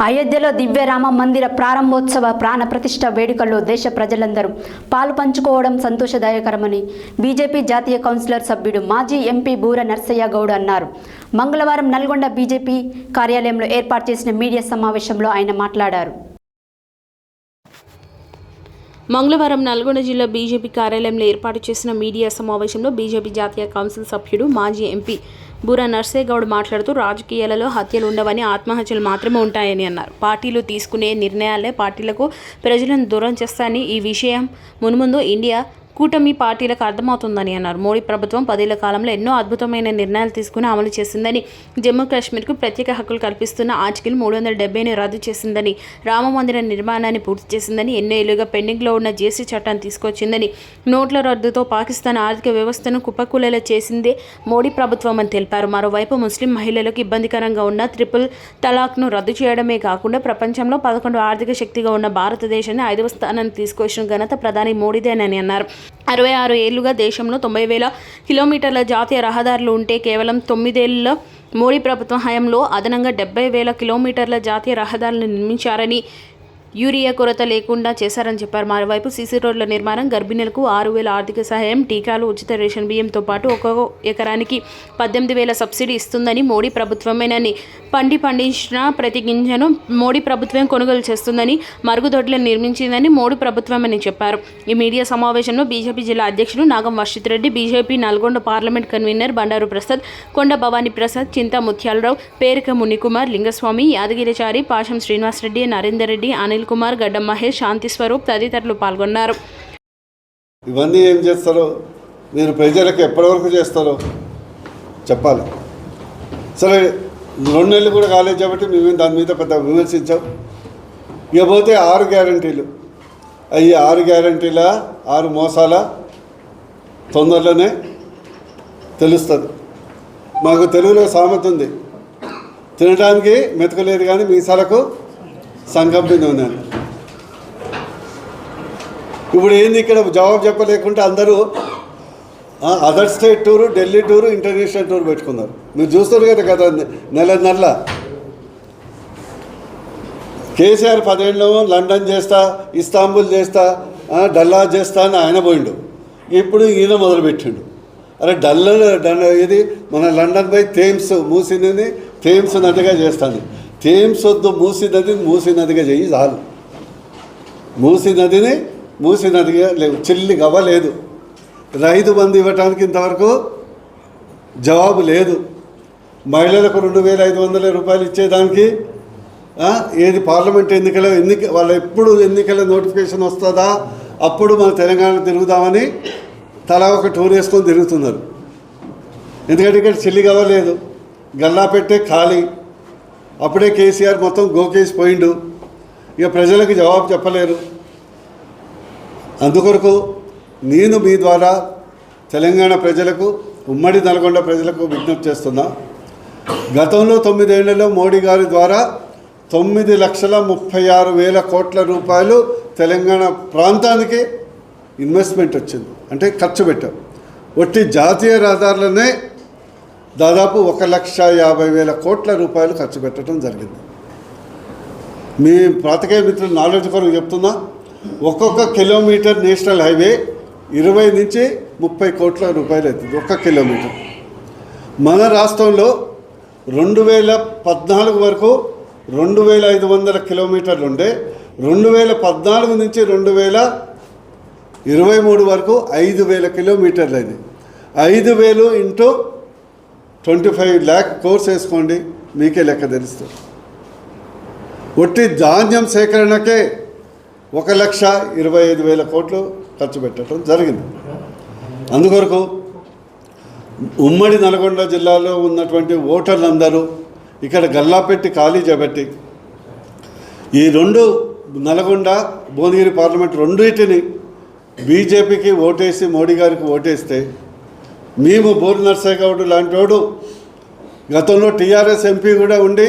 అయోధ్యలో దివ్యరామ మందిర ప్రారంభోత్సవ ప్రాణ ప్రతిష్ఠ వేడుకల్లో దేశ ప్రజలందరూ పాలు పంచుకోవడం సంతోషదాయకరమని బీజేపీ జాతీయ కౌన్సిలర్ సభ్యుడు మాజీ ఎంపీ బూర నర్సయ్య గౌడ్ అన్నారు. మంగళవారం నల్గొండ బీజేపీ కార్యాలయంలో ఏర్పాటు చేసిన మీడియా సమావేశంలో ఆయన మాట్లాడారు. మంగళవారం నల్గొండ జిల్లా బీజేపీ కార్యాలయంలో ఏర్పాటు చేసిన మీడియా సమావేశంలో బీజేపీ జాతీయ కౌన్సిల్ సభ్యుడు మాజీ ఎంపీ బూర నర్సయ్య గౌడ్ మాట్లాడుతూ రాజకీయాలలో హత్యలు ఉండవని, ఆత్మహత్యలు మాత్రమే ఉంటాయని అన్నారు. పార్టీలు తీసుకునే నిర్ణయాలే పార్టీలకు ప్రజలను దూరం చేస్తాయని, ఈ విషయం మున్ముందు ఇండియా కూటమి పార్టీలకు అర్థమవుతుందని అన్నారు. మోడీ ప్రభుత్వం 10 ఏళ్ల కాలంలో ఎన్నో అద్భుతమైన నిర్ణయాలు తీసుకుని అమలు చేసిందని, జమ్మూ కాశ్మీర్కు ప్రత్యేక హక్కులు కల్పిస్తున్న ఆర్టికల్ 370ని రద్దు చేసిందని, రామ మందిర నిర్మాణాన్ని పూర్తి చేసిందని, ఎన్నో ఏళ్లుగా పెండింగ్లో ఉన్న జీఎస్టీ చట్టాన్ని తీసుకొచ్చిందని, నోట్ల రద్దుతో పాకిస్తాన్ ఆర్థిక వ్యవస్థను కుప్పకూలేలా చేసిందే మోడీ ప్రభుత్వం అని తెలిపారు. మరోవైపు ముస్లిం మహిళలకు ఇబ్బందికరంగా ఉన్న ట్రిపుల్ తలాక్ను రద్దు చేయడమే కాకుండా ప్రపంచంలో 11వ ఆర్థిక శక్తిగా ఉన్న భారతదేశాన్ని 5వ స్థానానికి తీసుకొచ్చిన ఘనత ప్రధాని మోడీదేనని అన్నారు. 66 ఏళ్లుగా దేశంలో 90,000 కిలోమీటర్ల జాతీయ రహదారులు ఉంటే కేవలం 9 ఏళ్ల మోడీ ప్రభుత్వం హయాంలో అదనంగా 70,000 కిలోమీటర్ల జాతీయ రహదారులను నిర్మించారని, యూరియా కొరత లేకుండా చేశారని చెప్పారు. మరోవైపు సీసీ రోడ్ల నిర్మాణం, గర్భిణులకు 6,000 ఆర్థిక సహాయం, టీకాలు, ఉచిత రేషన్ బియ్యంతో పాటు ఒక్కొక్క ఎకరానికి 18,000 సబ్సిడీ ఇస్తుందని, మోడీ ప్రభుత్వమేనని, పండించిన ప్రతి గింజను మోడీ ప్రభుత్వం కొనుగోలు చేస్తుందని, మరుగుదొడ్లను నిర్మించిందని మోడీ ప్రభుత్వమని చెప్పారు. ఈ మీడియా సమావేశంలో బీజేపీ జిల్లా అధ్యక్షులు Nagam Varshith Reddy, BJP Nalgonda parliament convener Bandaru Prasad, Konda Bhavani Prasad, చింతా ముత్యాలరావు, పేరిక మునికుమార్, లింగస్వామి, యాదగిరిచారి, పాశం శ్రీనివాసరెడ్డి, నరేందర్ రెడ్డి, అనిల్ కుమార్, గడ్డం మహేష్, శాంతి స్వరూప్ తదితరులు పాల్గొన్నారు. ఇవన్నీ ఏం చేస్తారో మీరు ప్రజలకు ఎప్పటివరకు చేస్తారో చెప్పాలి. సరే 2 నెలలు కూడా కాలేదు కాబట్టి మేము దాని మీద పెద్ద విమర్శించాం. ఇకపోతే 6 గ్యారంటీలు, అవి 6 గ్యారంటీల 6 మోసాల తొందరలోనే తెలుస్తుంది. మాకు తెలుగులో సామెత ఉంది, తినడానికి మెతకలేదు కానీ మీసాలకు సంకంపింది ఉన్నాను. ఇప్పుడు ఏంది ఇక్కడ జవాబు చెప్పలేకుంటే అందరూ other state tour, Delhi tour, international tour పెట్టుకున్నారు. మీరు చూస్తారు కదా గత నెల కేసీఆర్ 10 ఏళ్ళు లండన్ చేస్తా, ఇస్తాంబుల్ చేస్తా, డల్లా చేస్తా అని ఆయన పోయిండు. ఇప్పుడు ఈయన మొదలుపెట్టిండు. అరే ఇది మన లండన్ పోయి థేమ్స్ మూసినది థేమ్స్ నదిగా చేస్తాను. థేమ్స్ వద్దు, మూసి నదిగా చెయ్యి చాలు. మూసి నదిగా లేవు, చిల్లి గవ్వ లేదు. రైతు బంధు ఇవ్వటానికి ఇంతవరకు జవాబు లేదు. మహిళలకు 2,500 రూపాయలు ఇచ్చేదానికి ఏది పార్లమెంట్ వాళ్ళ ఎప్పుడు ఎన్నికల నోటిఫికేషన్ వస్తుందా అప్పుడు మన తెలంగాణ తిరుగుదామని తలా ఒక టూర్ వేసుకొని తిరుగుతున్నారు. ఎందుకంటే ఇక్కడ చిల్లి గవ్వ లేదు, గల్లా పెట్టే ఖాళీ. అప్పుడే కేసీఆర్ మొత్తం గోకేసి పోయిండు. ఇక ప్రజలకు జవాబు చెప్పలేరు. అందుకొరకు నేను మీ ద్వారా తెలంగాణ ప్రజలకు, ఉమ్మడి నల్గొండ ప్రజలకు విజ్ఞప్తి చేస్తున్నా. గతంలో 9 ఏళ్లలో మోడీ గారి ద్వారా 9,36,000 కోట్ల రూపాయలు తెలంగాణ ప్రాంతానికి ఇన్వెస్ట్మెంట్ వచ్చింది, అంటే ఖర్చు పెట్టాం. ఒట్టి జాతీయ రహదారులనే దాదాపు 1,50,000 కోట్ల రూపాయలు ఖర్చు పెట్టడం జరిగింది. మీ పాత్రికేయ మిత్రులు నాలెడ్జ్ కొరకు చెప్తున్నా, ఒక్కొక్క కిలోమీటర్ నేషనల్ హైవే 20 నుంచి 30 కోట్ల రూపాయలు అవుతుంది ఒక్క కిలోమీటర్. మన రాష్ట్రంలో 2014 వరకు 2,500 కిలోమీటర్లు ఉండే, 2014 నుంచి 2023 వరకు 5,000 కిలోమీటర్లు అయింది. 5,000 ఇంటూ 25 lakh కోర్స్ వేసుకోండి, మీకే లెక్క తెలుస్తుంది. ఒట్టి ధాన్యం సేకరణకే 1,25,000 కోట్లు ఖర్చు పెట్టడం జరిగింది. అందుకొరకు ఉమ్మడి నల్గొండ జిల్లాలో ఉన్నటువంటి ఓటర్లందరూ ఇక్కడ గల్లాపెట్టి ఖాళీ చేపట్టి ఈ 2 నల్గొండ భువనగిరి పార్లమెంట్ రెండింటిని బీజేపీకి ఓటేసి మోడీ గారికి ఓటేస్తే, మేము బూర నర్సయ్య గౌడ్ లాంటి వాడు గతంలో టీఆర్ఎస్ ఎంపీ కూడా ఉండి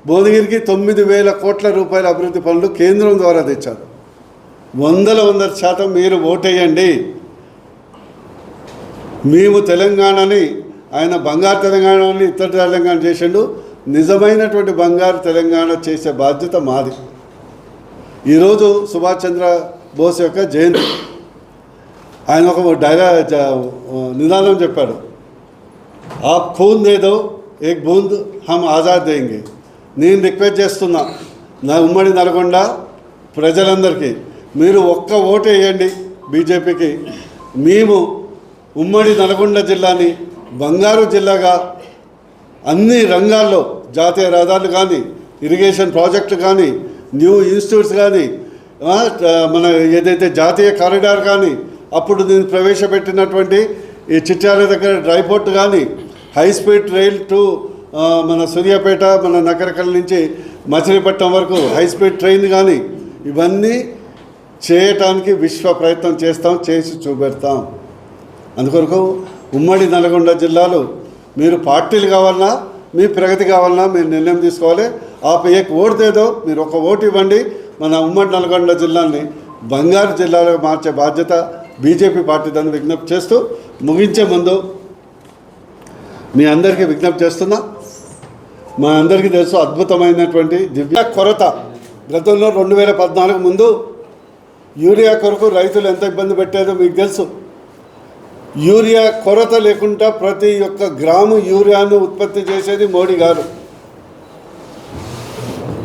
భువనగిరికి 9,000 కోట్ల రూపాయల అభివృద్ధి పనులు కేంద్రం ద్వారా తెచ్చారు. 100% మీరు ఓటేయండి. మేము తెలంగాణని, ఆయన బంగారు తెలంగాణని ఇతర తెలంగాణ చేసిండు, నిజమైనటువంటి బంగారు తెలంగాణ చేసే బాధ్యత మాది. ఈరోజు సుభాష్ చంద్ర బోస్ యొక్క జయంతి. ఆయన ఒక నిదానం చెప్పాడు, ఆప్ ఖూన్ దే దో ఏక్ బూంద్ హమ్ ఆజాద్ దేంగే. నేను రిక్వెస్ట్ చేస్తున్నా నా ఉమ్మడి నల్గొండ ప్రజలందరికీ, మీరు ఒక్క ఓటు వేయండి బీజేపీకి. మేము ఉమ్మడి నల్గొండ జిల్లాని బంగారు జిల్లాగా అన్ని రంగాల్లో, జాతీయ రహదారులు కానీ, ఇరిగేషన్ ప్రాజెక్టులు కానీ, న్యూ ఇన్స్టిట్యూట్స్ కానీ, మన ఏదైతే జాతీయ కారిడార్ కానీ, అప్పుడు నేను ప్రవేశపెట్టినటువంటి ఈ చిట్యాల దగ్గర డ్రై పోర్ట్ కానీ, హై స్పీడ్ రైల్ టు మన సూర్యాపేట, మన నకరకల్ నుంచి మచిలీపట్నం వరకు హై స్పీడ్ ట్రైన్ కానీ, ఇవన్నీ చేయటానికి విశ్వ ప్రయత్నం చేస్తాం, చేసి చూపెడతాం. అందుకొరకు ఉమ్మడి నల్గొండ జిల్లాలో మీరు పార్టీలు కావాలన్నా, మీ ప్రగతి కావాలన్నా మీరు నిర్ణయం తీసుకోవాలి. ఏక్ ఓటు దేదో, మీరు ఒక ఓటు ఇవ్వండి. మన ఉమ్మడి నల్గొండ జిల్లాని బంగారు జిల్లాలో మార్చే బాధ్యత బీజేపీ పార్టీ దాన్ని విజ్ఞప్తి చేస్తూ, ముగించే ముందు మీ అందరికీ విజ్ఞప్తి చేస్తున్నా, మా అందరికీ తెలుసు అద్భుతమైనటువంటి దివ్య కొరత. గతంలో 2014 ముందు యూరియా కొరకు రైతులు ఎంత ఇబ్బంది పెట్టేదో మీకు తెలుసు. యూరియా కొరత లేకుండా ప్రతి ఒక్క గ్రాము యూరియాను ఉత్పత్తి చేసేది మోడీ గారు.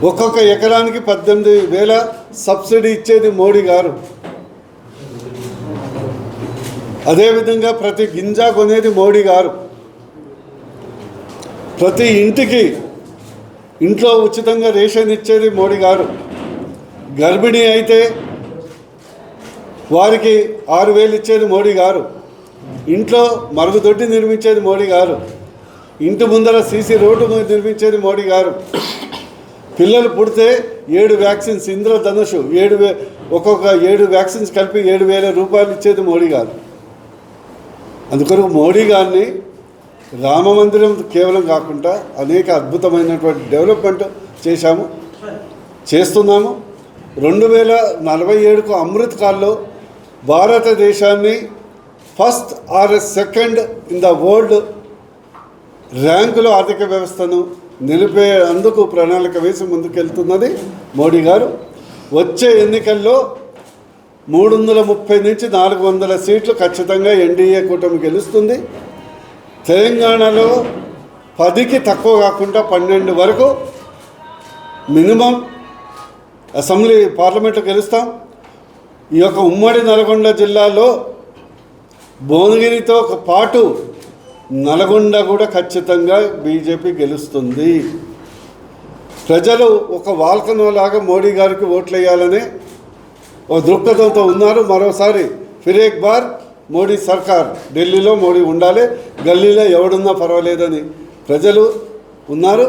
ఒక్కొక్క ఎకరానికి 18,000 సబ్సిడీ ఇచ్చేది మోడీ గారు. అదేవిధంగా ప్రతి గింజ కొనేది మోడీ గారు. ప్రతి ఇంట్లో ఉచితంగా రేషన్ ఇచ్చేది మోడీ గారు. గర్భిణీ అయితే వారికి 6,000 ఇచ్చేది మోడీ గారు. ఇంట్లో మరుగుదొడ్డి నిర్మించేది మోడీ గారు. ఇంటి ముందర సీసీ రోడ్డు నిర్మించేది మోడీ గారు. పిల్లలు పుడితే 7 వ్యాక్సిన్స్, ఇంద్రధనుషు 7,000, ఒక్కొక్క 7 వ్యాక్సిన్స్ కలిపి 7,000 రూపాయలు ఇచ్చేది మోడీ గారు. అందుకొరకు మోడీ గారిని రామ మందిరం కేవలం కాకుండా అనేక అద్భుతమైనటువంటి డెవలప్మెంట్ చేస్తున్నాము. 2047కు అమృత్ కాల్లో భారతదేశాన్ని first or second in the world ర్యాంకులో ఆర్థిక వ్యవస్థను నిలిపేందుకు ప్రణాళిక వేసి ముందుకెళ్తున్నది మోడీ గారు. వచ్చే ఎన్నికల్లో 330 నుంచి 400 సీట్లు ఖచ్చితంగా ఎన్డీఏ కూటమి గెలుస్తుంది. తెలంగాణలో 10కి తక్కువ కాకుండా 12 వరకు మినిమం అసెంబ్లీ పార్లమెంట్లో గెలుస్తాం. ఈ యొక్క ఉమ్మడి నల్గొండ జిల్లాలో భువనగిరితో పాటు నల్గొండ కూడా ఖచ్చితంగా బీజేపీ గెలుస్తుంది. ప్రజలు ఒక వాల్కనోలాగా మోడీ గారికి ఓట్లు వేయాలనే ఒక దృక్పథంతో ఉన్నారు. మరోసారి ఫిరేక్ బార్ మోడీ సర్కార్, ఢిల్లీలో మోడీ ఉండాలి, గల్లీలో ఎవడున్నా పర్వాలేదని ప్రజలు ఉన్నారు.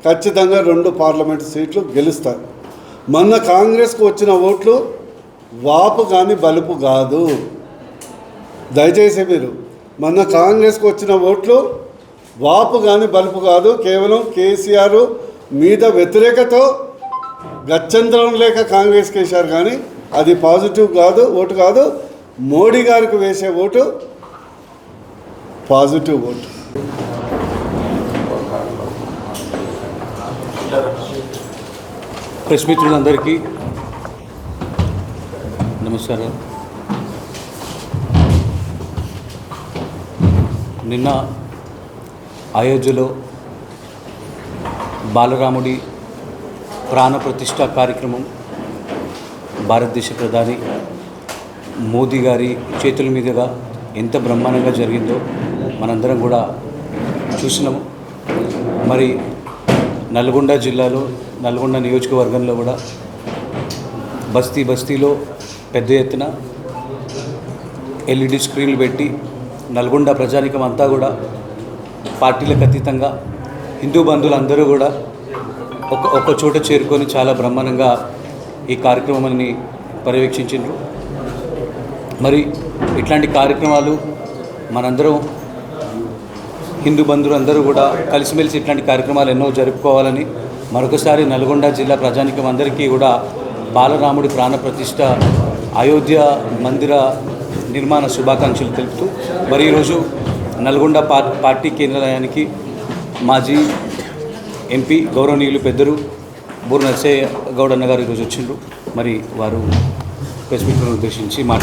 ఖచ్చితంగా 2 పార్లమెంటు సీట్లు గెలుస్తారు. మొన్న కాంగ్రెస్కు వచ్చిన ఓట్లు వాపు కానీ బలుపు కాదు. దయచేసి మీరు, మొన్న కాంగ్రెస్కు వచ్చిన ఓట్లు వాపు కానీ బలుపు కాదు. కేవలం కేసీఆర్ మీద వ్యతిరేకతో గత్యంతరం లేక కాంగ్రెస్కి వేశారు, కానీ అది పాజిటివ్ కాదు, ఓటు కాదు. మోడీ గారికి వేసే ఓటు పాజిటివ్ ఓటు. ప్రెస్ మిత్రులందరికీ నమస్కారం. నిన్న అయోధ్యలో బాలరాముడి ప్రాణప్రతిష్ఠ కార్యక్రమం భారతదేశ ప్రధాని మోదీ గారి చేతుల మీదుగా ఎంత బ్రహ్మాండంగా జరిగిందో మనందరం కూడా చూసినాము. మరి నల్గొండ జిల్లాలో, నల్గొండ నియోజకవర్గంలో కూడా బస్తీలో పెద్ద ఎత్తున ఎల్ఈడి స్క్రీన్లు పెట్టి నల్గొండ ప్రజానికం అంతా కూడా పార్టీలకు అతీతంగా హిందూ బంధువులందరూ కూడా ఒక చోట చేరుకొని చాలా బ్రహ్మాండంగా ఈ కార్యక్రమాన్ని పర్యవేక్షించారు. మరి ఇట్లాంటి కార్యక్రమాలు మనందరం హిందూ బంధువులు అందరూ కూడా కలిసిమెలిసి ఇట్లాంటి కార్యక్రమాలు ఎన్నో జరుపుకోవాలని మరొకసారి నల్గొండ జిల్లా ప్రజానికం అందరికీ కూడా బాలరాముడి ప్రాణప్రతిష్ఠ అయోధ్య మందిర నిర్మాణ శుభాకాంక్షలు తెలుపుతూ, మరి ఈరోజు నల్గొండ పార్టీ కేంద్రాలయానికి మాజీ ఎంపీ గౌరవనీయులు పెద్దలు బూర నర్సయ్య గౌడ్ అన్నగారు ఈరోజు వచ్చిండ్రు. మరి వారు ప్రెస్ మీట్ను ఉద్దేశించి మాట్లాడారు.